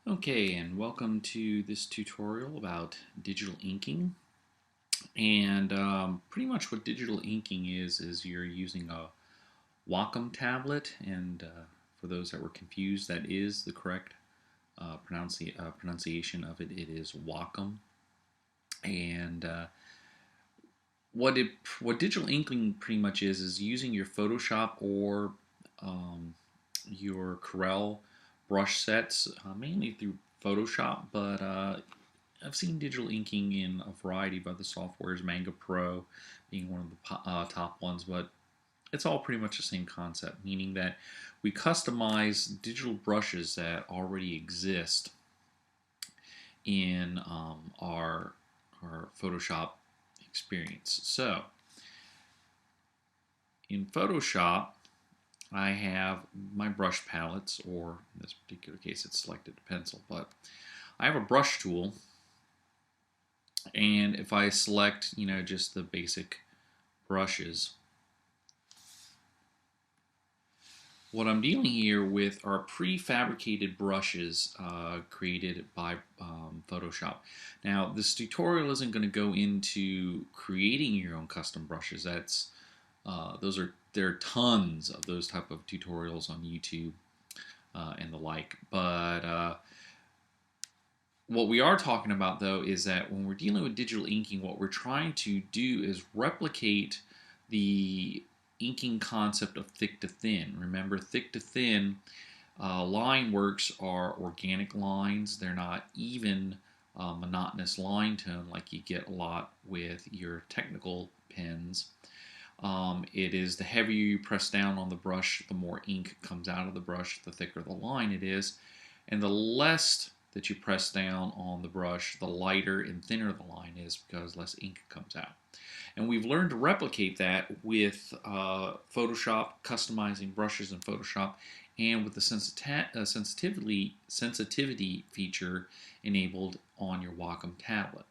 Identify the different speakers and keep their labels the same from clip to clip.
Speaker 1: Okay, and welcome to this tutorial about digital inking. And pretty much what digital inking is you're using a Wacom tablet, and for those that were confused, that is the correct pronunciation of it. It is Wacom. And what digital inking pretty much is using your Photoshop or um, your Corel brush sets, mainly through Photoshop, but I've seen digital inking in a variety of other softwares, Manga Pro being one of the top ones, but it's all pretty much the same concept, meaning that we customize digital brushes that already exist in our Photoshop experience. So in Photoshop, I have my brush palettes, or in this particular case, it's selected pencil, but I have a brush tool, and if I select, just the basic brushes, what I'm dealing here with are prefabricated brushes created by Photoshop. Now, this tutorial isn't going to go into creating your own custom brushes. There are tons of those type of tutorials on YouTube and the like. But what we are talking about, though, is that when we're dealing with digital inking, what we're trying to do is replicate the inking concept of thick to thin. Remember, thick to thin line works are organic lines. They're not even monotonous line tone like you get a lot with your technical pens. It is the heavier you press down on the brush, the more ink comes out of the brush, the thicker the line it is. And the less that you press down on the brush, the lighter and thinner the line is because less ink comes out. And we've learned to replicate that with Photoshop, customizing brushes in Photoshop, and with the sensitivity feature enabled on your Wacom tablet.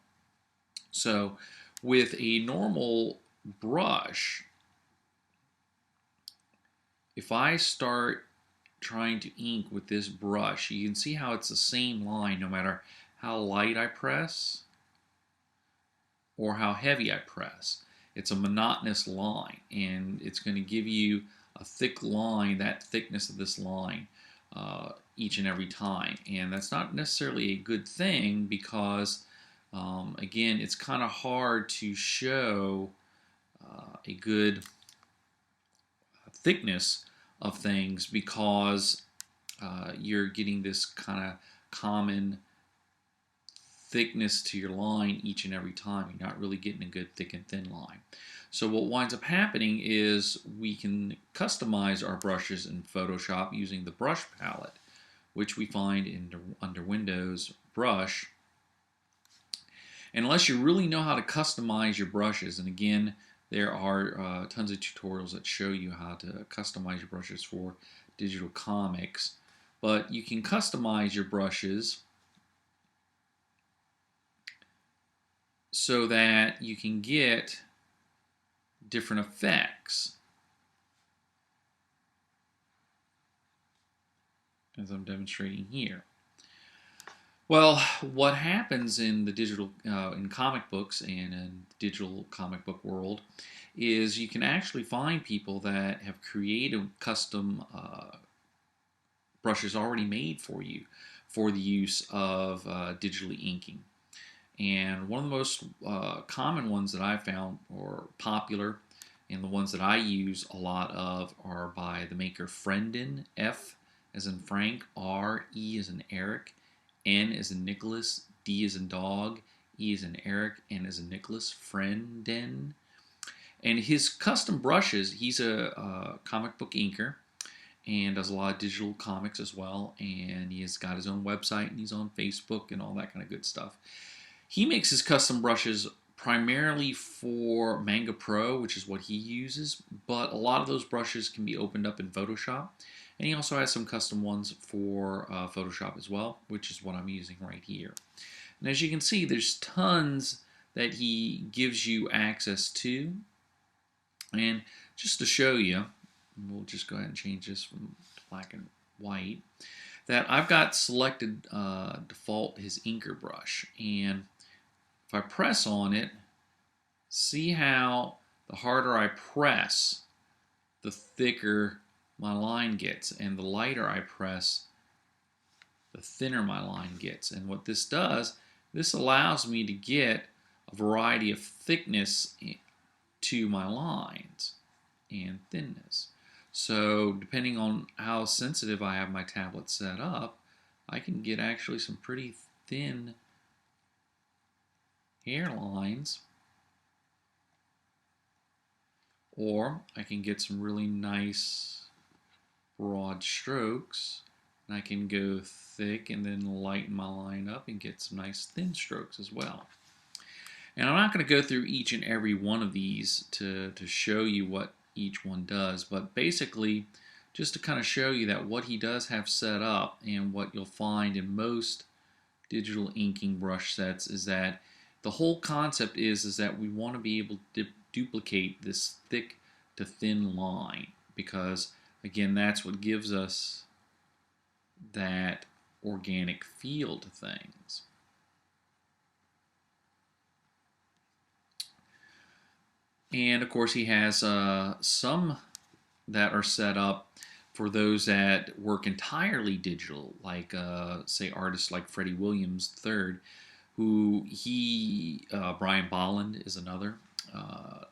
Speaker 1: So with a normal brush, if I start trying to ink with this brush, you can see how it's the same line no matter how light I press or how heavy I press. It's a monotonous line, and it's going to give you a thick line, that thickness of this line, each and every time. And that's not necessarily a good thing because, again, it's kind of hard to show a good thickness of things because you're getting this kind of common thickness to your line each and every time. You're not really getting a good thick and thin line. So what winds up happening is we can customize our brushes in Photoshop using the brush palette, which we find under Windows, Brush. And unless you really know how to customize your brushes, and again, there are tons of tutorials that show you how to customize your brushes for digital comics, but you can customize your brushes so that you can get different effects, as I'm demonstrating here. Well, what happens in the digital, in comic books and in the digital comic book world is you can actually find people that have created custom brushes already made for you for the use of digitally inking. And one of the most common ones that I found or popular and the ones that I use a lot of are by the maker Friendin, F as in Frank, R, E as in Eric, N as in Nicholas, D as in dog, E as in Eric, N as in Nicholas, Friendin. And his custom brushes, he's a comic book inker and does a lot of digital comics as well. And he has got his own website and he's on Facebook and all that kind of good stuff. He makes his custom brushes primarily for Manga Pro, which is what he uses, but a lot of those brushes can be opened up in Photoshop. And he also has some custom ones for Photoshop as well, which is what I'm using right here. And as you can see, there's tons that he gives you access to. And just to show you, we'll just go ahead and change this from black and white. that I've got selected default his inker brush, and if I press on it, see how the harder I press, the thicker my line gets, and the lighter I press, the thinner my line gets. And what this does, this allows me to get a variety of thickness to my lines and thinness. So depending on how sensitive I have my tablet set up, I can get actually some pretty thin hairlines, or I can get some really nice broad strokes, and I can go thick and then lighten my line up and get some nice thin strokes as well. And I'm not going to go through each and every one of these to show you what each one does, but basically just to kind of show you that what he does have set up, and what you'll find in most digital inking brush sets, is that the whole concept is that we want to be able to duplicate this thick to thin line, because again, that's what gives us that organic feel to things. And of course, he has some that are set up for those that work entirely digital, like say artists like Freddie Williams III, who Brian Bolland is another.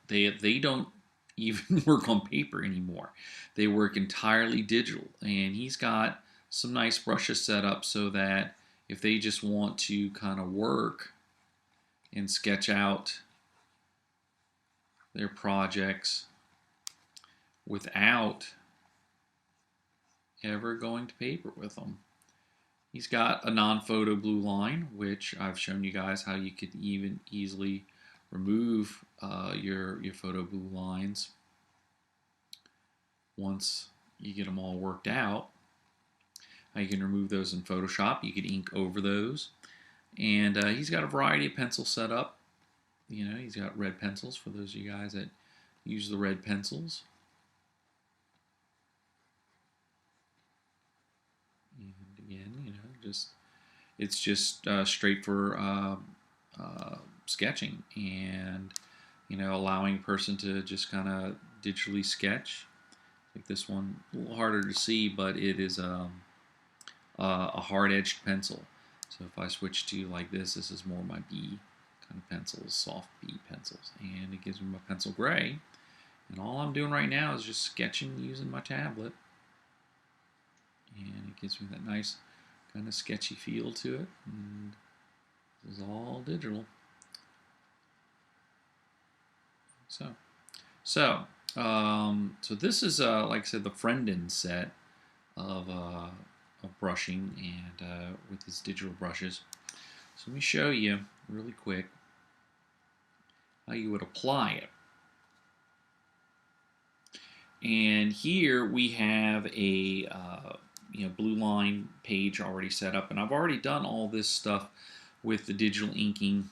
Speaker 1: They don't even work on paper anymore. They work entirely digital, and he's got some nice brushes set up so that if they just want to kind of work and sketch out their projects without ever going to paper with them. He's got a non-photo blue line, which I've shown you guys how you could even easily remove your photo blue lines once you get them all worked out. You can remove those in Photoshop. You can ink over those. And he's got a variety of pencils set up. You know, he's got red pencils for those of you guys that use the red pencils. And again, you know, it's just straight for sketching, and you know, allowing a person to just kind of digitally sketch. Like this one, a little harder to see, but it is a hard-edged pencil. So if I switch to like this is more my B kind of pencils, soft B pencils, and it gives me my pencil gray. And all I'm doing right now is just sketching using my tablet, and it gives me that nice kind of sketchy feel to it. And this is all digital. So this is like I said, the Frendon set of brushing and with his digital brushes. So let me show you really quick how you would apply it. And here we have a blue line page already set up, and I've already done all this stuff with the digital inking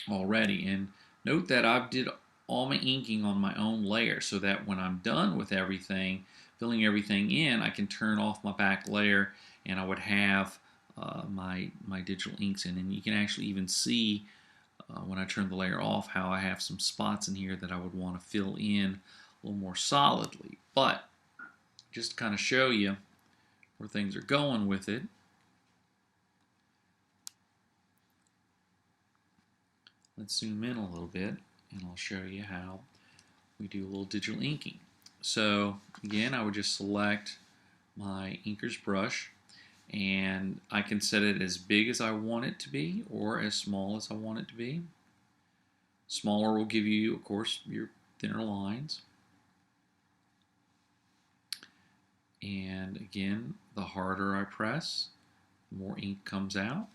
Speaker 1: already. And note that I've did all my inking on my own layer, so that when I'm done with everything, filling everything in, I can turn off my back layer, and I would have my digital inks in. And you can actually even see when I turn the layer off how I have some spots in here that I would want to fill in a little more solidly. But just to kind of show you where things are going with it, let's zoom in a little bit, and I'll show you how we do a little digital inking. So again, I would just select my inker's brush, and I can set it as big as I want it to be or as small as I want it to be. Smaller will give you, of course, your thinner lines. And again, the harder I press, the more ink comes out.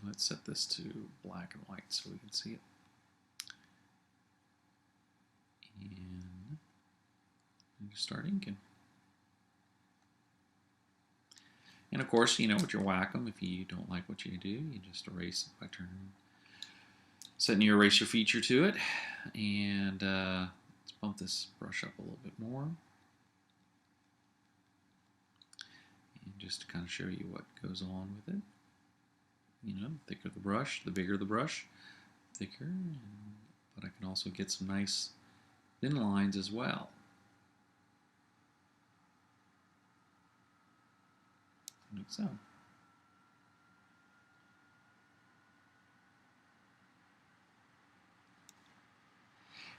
Speaker 1: Let's set this to black and white so we can see it. And just start inking. And of course, you know, with your Wacom, if you don't like what you do, you just erase it by setting your eraser feature to it. And let's bump this brush up a little bit more. And just to kind of show you what goes on with it. You know, the thicker the brush, the bigger the brush, thicker. But I can also get some nice thin lines as well. Like so.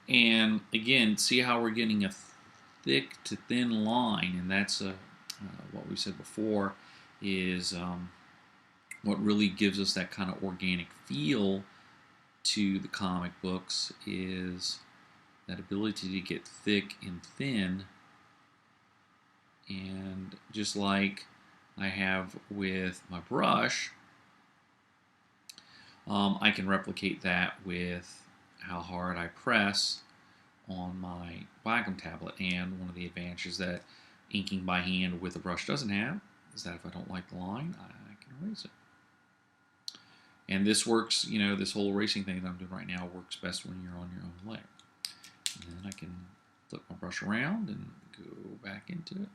Speaker 1: And again, see how we're getting a thick to thin line, and that's what we said before is what really gives us that kind of organic feel to the comic books is that ability to get thick and thin. And just like I have with my brush, I can replicate that with how hard I press on my Wacom tablet. And one of the advantages that inking by hand with a brush doesn't have is that if I don't like the line, I can erase it. And this works, you know, this whole erasing thing that I'm doing right now works best when you're on your own layer. And then I can flip my brush around and go back into it.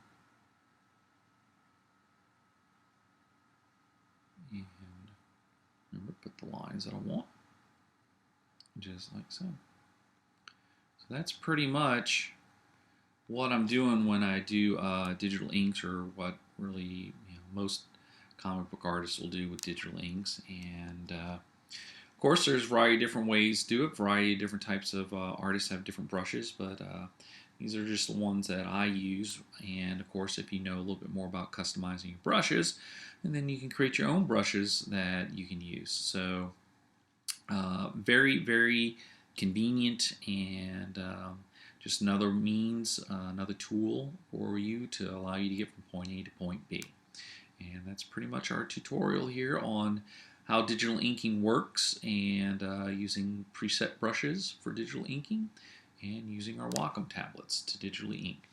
Speaker 1: And remember, put the lines that I want, just like so. So that's pretty much what I'm doing when I do digital inks, or what really most comic book artists will do with digital inks. And of course, there's a variety of different ways to do it. A variety of different types of artists have different brushes, but these are just the ones that I use. And of course, if you know a little bit more about customizing your brushes, and then you can create your own brushes that you can use. So very, very convenient, and just another means, another tool for you to allow you to get from point A to point B. And that's pretty much our tutorial here on how digital inking works, and using preset brushes for digital inking, and using our Wacom tablets to digitally ink.